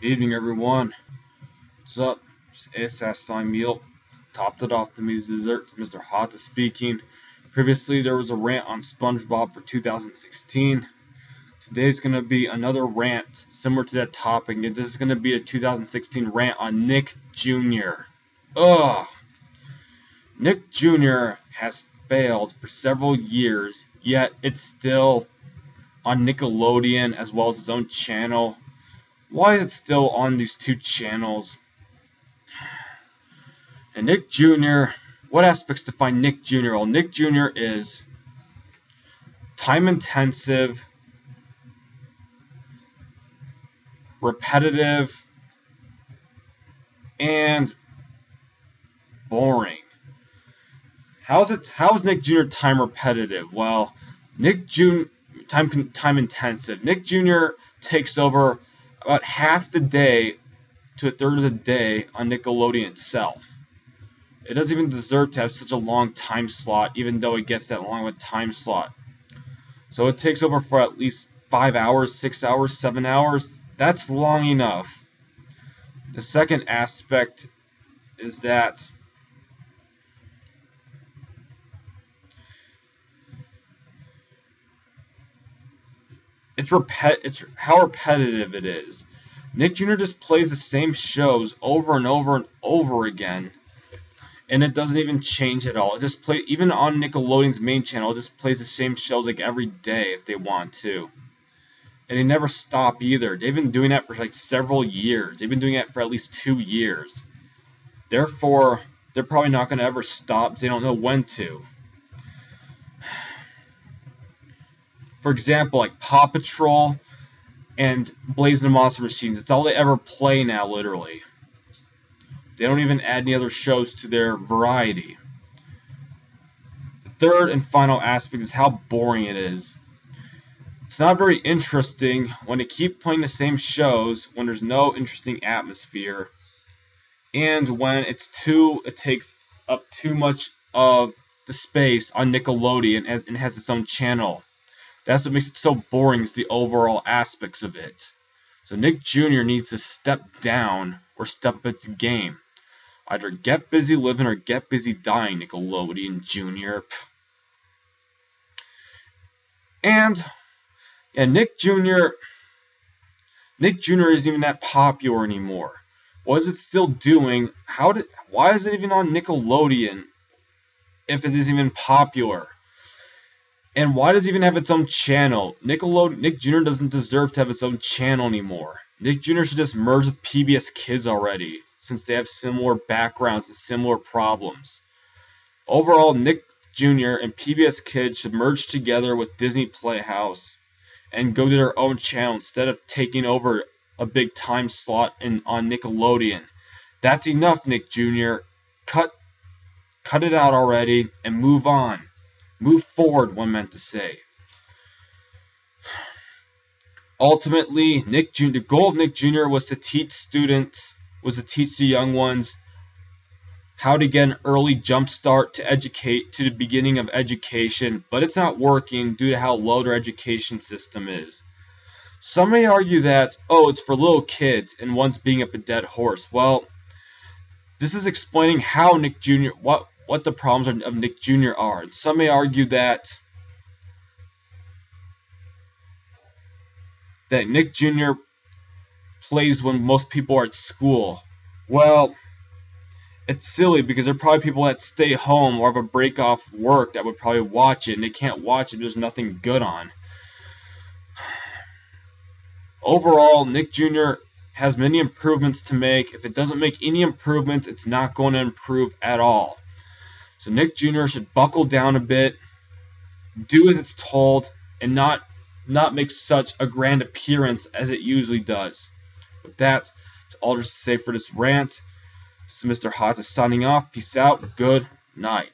Evening, everyone. What's up? It's a satisfying meal. Topped it off the dessert. Mr. Hata speaking. Previously, there was a rant on SpongeBob for 2016. Today's going to be another rant similar to that topic. And this is going to be a 2016 rant on Nick Jr. Ugh. Nick Jr. has failed for several years, yet it's still on Nickelodeon as well as his own channel. Why is it still on these two channels? And Nick Jr., what aspects define Nick Jr.? Well, Nick Jr. is time intensive, repetitive, and boring. How is Nick Jr. time repetitive? Well, Nick Jr. time intensive. Nick Jr. takes over about half the day to a third of the day on Nickelodeon itself. It doesn't even deserve to have such a long time slot, even though it gets that long of a time slot. So it takes over for at least 5 hours, 6 hours, 7 hours. That's long enough. The second aspect is that it's how repetitive it is. Nick Jr. just plays the same shows over and over and over again, and it doesn't even change at all. It just even on Nickelodeon's main channel, it just plays the same shows like every day if they want to. And they never stop either. They've been doing that for like several years. They've been doing that for at least 2 years. Therefore, they're probably not going to ever stop because they don't know when to. For example, like Paw Patrol and Blazing the Monster Machines. It's all they ever play now, literally. They don't even add any other shows to their variety. The third and final aspect is how boring it is. It's not very interesting when they keep playing the same shows when there's no interesting atmosphere, and when it takes up too much of the space on Nickelodeon and has its own channel. That's what makes it so boring, is the overall aspects of it. So Nick Jr. needs to step down or step up its game. Either get busy living or get busy dying, Nickelodeon Jr. And Nick Jr. isn't even that popular anymore. What is it still doing? Why is it even on Nickelodeon if it isn't even popular? And why does it even have its own channel? Nick Jr. doesn't deserve to have its own channel anymore. Nick Jr. should just merge with PBS Kids already, since they have similar backgrounds and similar problems. Overall, Nick Jr. and PBS Kids should merge together with Disney Playhouse and go to their own channel instead of taking over a big time slot on Nickelodeon. That's enough, Nick Jr. Cut it out already and move on. Move forward, one meant to say. Ultimately, the goal of Nick Jr. was to teach the young ones how to get an early jump start to the beginning of education, but it's not working due to how low their education system is. Some may argue that, it's for little kids and one's beating up a dead horse. Well, this is explaining how Nick Jr. what the problems of Nick Jr. are. And some may argue that Nick Jr. plays when most people are at school. Well, it's silly because there are probably people that stay home or have a break off work that would probably watch it, and they can't watch it. There's nothing good on. Overall, Nick Jr. has many improvements to make. If it doesn't make any improvements, it's not going to improve at all. So Nick Jr. should buckle down a bit, do as it's told, and not make such a grand appearance as it usually does. With that, that's all there's to say for this rant. This is Mr. Hata signing off. Peace out. Good night.